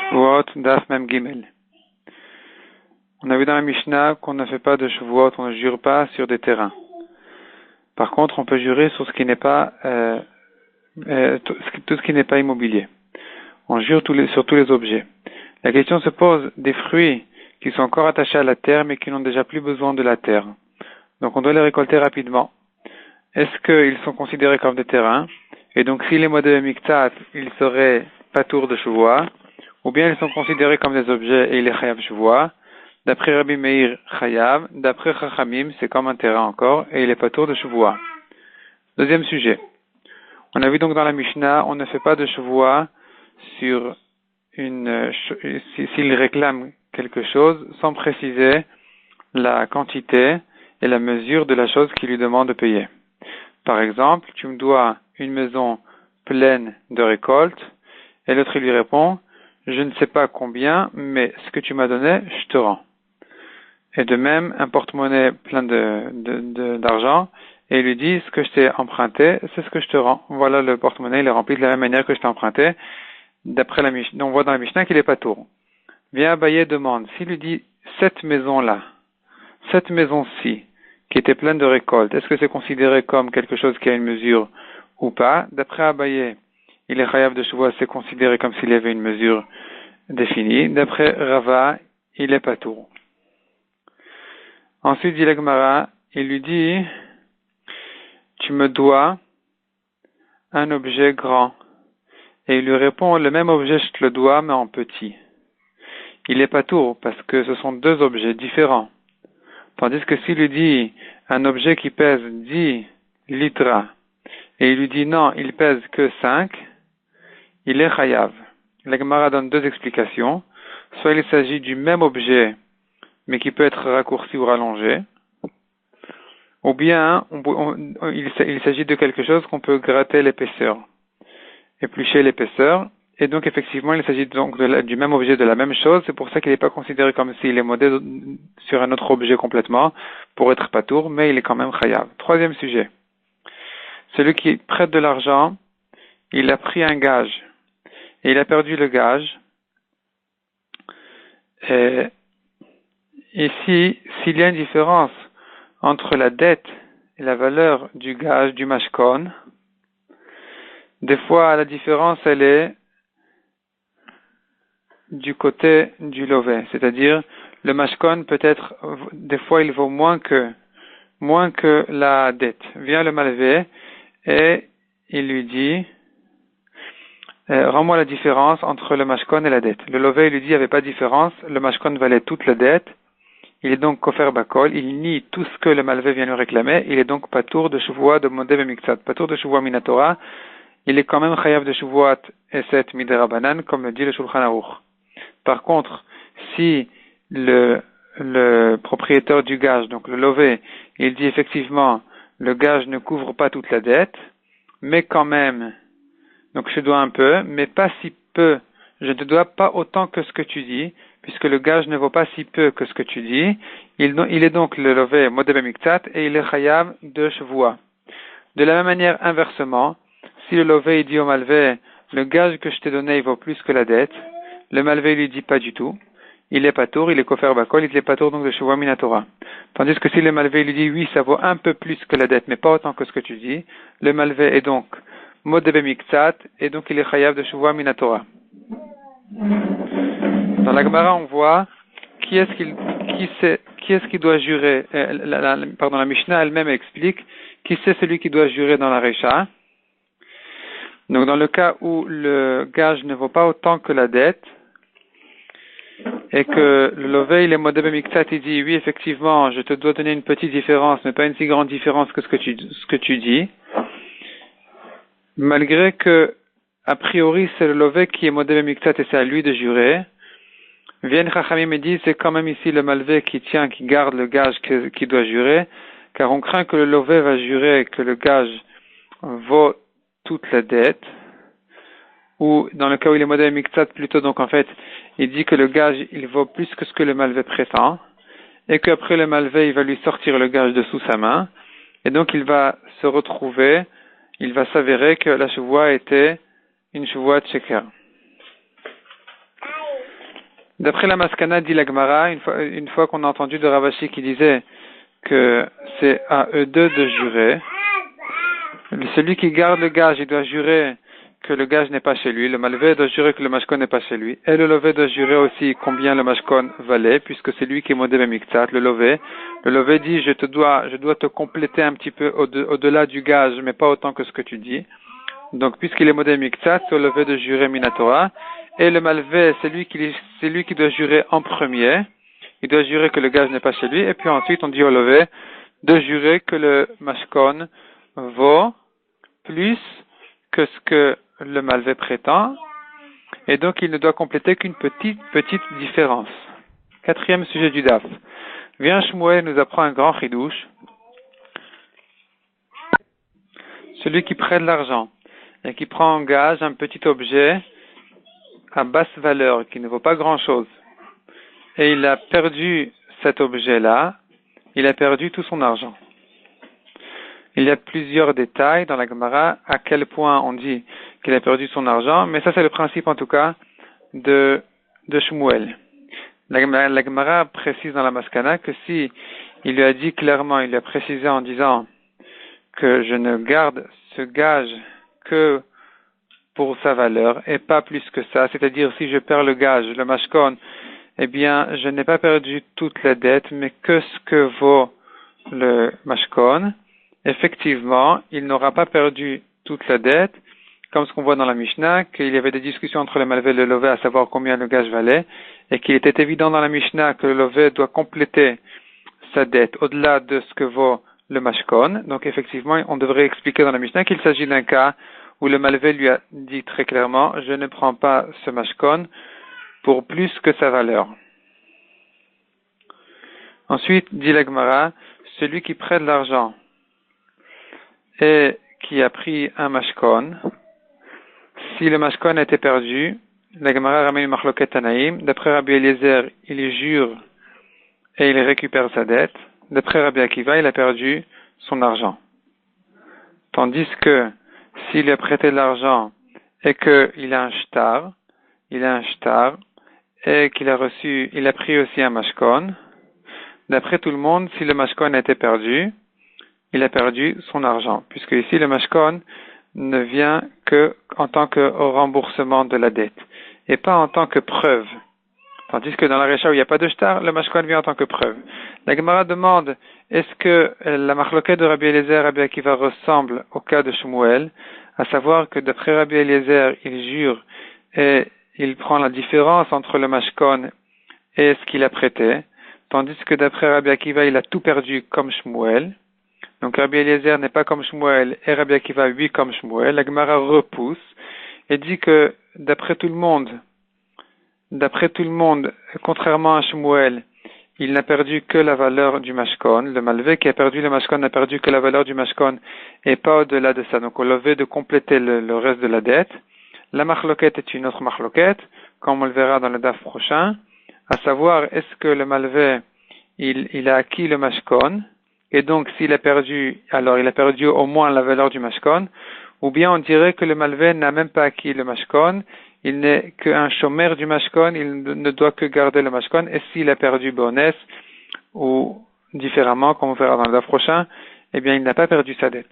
Shavuot, Daf Mem Gimel. On a vu dans la Mishnah qu'on ne fait pas de Shavuot, on ne jure pas sur des terrains. Par contre, on peut jurer sur ce qui n'est pas tout ce qui n'est pas immobilier. On jure sur tous les objets. La question se pose des fruits qui sont encore attachés à la terre mais qui n'ont déjà plus besoin de la terre. Donc on doit les récolter rapidement. Est-ce qu'ils sont considérés comme des terrains? Et donc s'il est modèle miktat, ils seraient patour de Shavuot, ou bien ils sont considérés comme des objets et il est chayav Shavuot. D'après Rabbi Meir, chayav. D'après Chachamim, c'est comme un terrain encore et il est patour de Shavuot. Deuxième sujet. On a vu donc dans la Mishnah, on ne fait pas de Shavuot sur s'il réclame quelque chose sans préciser la quantité et la mesure de la chose qu'il lui demande de payer. Par exemple, tu me dois une maison pleine de récoltes, et l'autre lui répond, je ne sais pas combien, mais ce que tu m'as donné, je te rends. Et de même, un porte-monnaie plein d'argent, et il lui dit, ce que je t'ai emprunté, c'est ce que je te rends. Voilà, le porte-monnaie, il est rempli de la même manière que je t'ai emprunté. D'après la Mishnah, on voit dans la Mishnah qu'il est pas tour. Viens Abaye demande, s'il lui dit, cette maison-là, cette maison-ci, qui était pleine de récoltes, est-ce que c'est considéré comme quelque chose qui a une mesure ou pas? D'après Abaye, il est chayav de Shavuot, c'est considéré comme s'il y avait une mesure définie. D'après Rava, il est patour. Ensuite, dit la Gemara, il lui dit, tu me dois un objet grand. Et il lui répond, le même objet, je te le dois, mais en petit. Il est patour, parce que ce sont deux objets différents. Tandis que s'il lui dit un objet qui pèse 10 litres, et il lui dit non, il pèse que 5, il est chayav. La Gemara donne deux explications. Soit il s'agit du même objet, mais qui peut être raccourci ou rallongé, ou bien il s'agit de quelque chose qu'on peut gratter l'épaisseur, éplucher l'épaisseur, et donc effectivement il s'agit donc du même objet, de la même chose. C'est pour ça qu'il n'est pas considéré comme s'il est modèle sur un autre objet complètement, pour être patour, mais il est quand même chayav. Troisième sujet. Celui qui prête de l'argent, il a pris un gage, et il a perdu le gage. Et ici, s'il y a une différence entre la dette et la valeur du gage, du mashkon, des fois la différence elle est du côté du lové, c'est-à-dire le mashkon peut-être, des fois il vaut moins que la dette. Vient le malvé et il lui dit, rends-moi la différence entre le mashkon et la dette. Le lové lui dit, il n'y avait pas de différence, le mashkon valait toute la dette. Il est donc kofer bakol, il nie tout ce que le malvé vient lui réclamer, il est donc patour de Shavuot de modé bemiktsat, patour de Shavuot minatora, il est quand même chayav de Shavuot eset miderabanan, comme le dit le Shulchan Aruch. Par contre, si le propriétaire du gage, donc le lové, il dit effectivement, le gage ne couvre pas toute la dette, mais quand même, donc je te dois un peu, mais pas si peu, je ne te dois pas autant que ce que tu dis, puisque le gage ne vaut pas si peu que ce que tu dis, il est donc le lové modé bemiktsat et il est chayav de Shavuot. De la même manière, inversement, si le lové dit au malvé, le gage que je t'ai donné il vaut plus que la dette, le malvé lui dit pas du tout, il est patour, il est kofer bakol, il est patour donc de Shavuot minatora. Tandis que si le malvé lui dit oui, ça vaut un peu plus que la dette, mais pas autant que ce que tu dis, le malvé est donc modé bemiktsat et donc il est chayav de Shavuot minatora. Dans la Gemara, on voit qui est-ce qui doit jurer. La Mishnah elle-même explique qui c'est celui qui doit jurer dans la Recha. Donc, dans le cas où le gage ne vaut pas autant que la dette, et que le lové, il est modé bemiktsat, il dit oui, effectivement, je te dois donner une petite différence, mais pas une si grande différence que ce que tu dis, malgré que, a priori, c'est le lové qui est modé bemiktsat et c'est à lui de jurer. Viennent Chachamim et disent, c'est quand même ici le malvé qui garde le gage qui doit jurer, car on craint que le lové va jurer que le gage vaut toute la dette, ou dans le cas où il est modèle miktsat plutôt, donc en fait, il dit que le gage, il vaut plus que ce que le malvé prétend, et qu'après le malvé, il va lui sortir le gage de sous sa main, et donc il va s'avérer que la Shavuot était une Shavuot sheker. D'après la Maskana, dit la Gemara, une fois qu'on a entendu de Ravashi qui disait que c'est à eux deux de jurer, celui qui garde le gage, il doit jurer que le gage n'est pas chez lui, le malvé doit jurer que le mashkon n'est pas chez lui, et le lové doit jurer aussi combien le mashkon valait, puisque c'est lui qui est modé bemiktsat, le lové. Le lové dit, je dois te compléter un petit peu au-delà du gage, mais pas autant que ce que tu dis. Donc, puisqu'il est modé bemiktsat, c'est au lové de jurer minatora, et le malvé, c'est lui qui doit jurer en premier. Il doit jurer que le gage n'est pas chez lui, et puis ensuite on dit au lové de jurer que le mashkon vaut plus que ce que le malvé prétend, et donc il ne doit compléter qu'une petite différence. Quatrième sujet du DAF. Viens Shmuel nous apprend un grand chidouche. Celui qui prête l'argent et qui prend en gage un petit objet à basse valeur, qui ne vaut pas grand chose, et il a perdu cet objet-là, il a perdu tout son argent. Il y a plusieurs détails dans la Gemara à quel point on dit qu'il a perdu son argent, mais ça c'est le principe en tout cas de Shmuel. La Gemara précise dans la Maskana que si il lui a dit clairement, il lui a précisé en disant que je ne garde ce gage que pour sa valeur et pas plus que ça, c'est-à-dire si je perds le gage, le mashkon, eh bien je n'ai pas perdu toute la dette, mais que ce que vaut le mashkon. Effectivement, il n'aura pas perdu toute la dette, comme ce qu'on voit dans la Mishnah, qu'il y avait des discussions entre le malvé et le lové à savoir combien le gage valait, et qu'il était évident dans la Mishnah que le lové doit compléter sa dette au-delà de ce que vaut le mashkon. Donc effectivement, on devrait expliquer dans la Mishnah qu'il s'agit d'un cas où le malvé lui a dit très clairement, je ne prends pas ce mashkon pour plus que sa valeur. Ensuite, dit la Gemara, celui qui prête l'argent et qui a pris un mashkon, si le mashkon a été perdu, la Gemara ramène une machloket Tanaïm. D'après Rabbi Eliezer, il jure et il récupère sa dette. D'après Rabbi Akiva, il a perdu son argent. Tandis que s'il a prêté de l'argent et qu'il a un shtar, et qu'il a pris aussi un mashkon, d'après tout le monde, si le mashkon a été perdu, il a perdu son argent, puisque ici le mashkon ne vient que en tant que remboursement de la dette, et pas en tant que preuve. Tandis que dans la Récha où il n'y a pas de shtar, le mashkon vient en tant que preuve. La Gemara demande, est-ce que la machloket de Rabbi Eliezer et Rabbi Akiva ressemble au cas de Shmuel, à savoir que d'après Rabbi Eliezer, il jure et il prend la différence entre le mashkon et ce qu'il a prêté, tandis que d'après Rabbi Akiva, il a tout perdu comme Shmuel. Donc Rabbi Eliezer n'est pas comme Shmuel et Rabbi Akiva, lui, comme Shmuel. La Gemara repousse et dit que d'après tout le monde, contrairement à Shmuel, il n'a perdu que la valeur du mashkon. Le malvé qui a perdu le mashkon n'a perdu que la valeur du mashkon et pas au-delà de ça. Donc on levait de compléter le reste de la dette. La machloket est une autre machloket, comme on le verra dans le daf prochain, à savoir est-ce que le malvé il a acquis le mashkon, et donc s'il a perdu, alors il a perdu au moins la valeur du mashkon, ou bien on dirait que le malvé n'a même pas acquis le mashkon, il n'est qu'un chômeur du mashkon, il ne doit que garder le mashkon, et s'il a perdu bonus, ou différemment, comme on verra dans le daf prochain, eh bien il n'a pas perdu sa dette.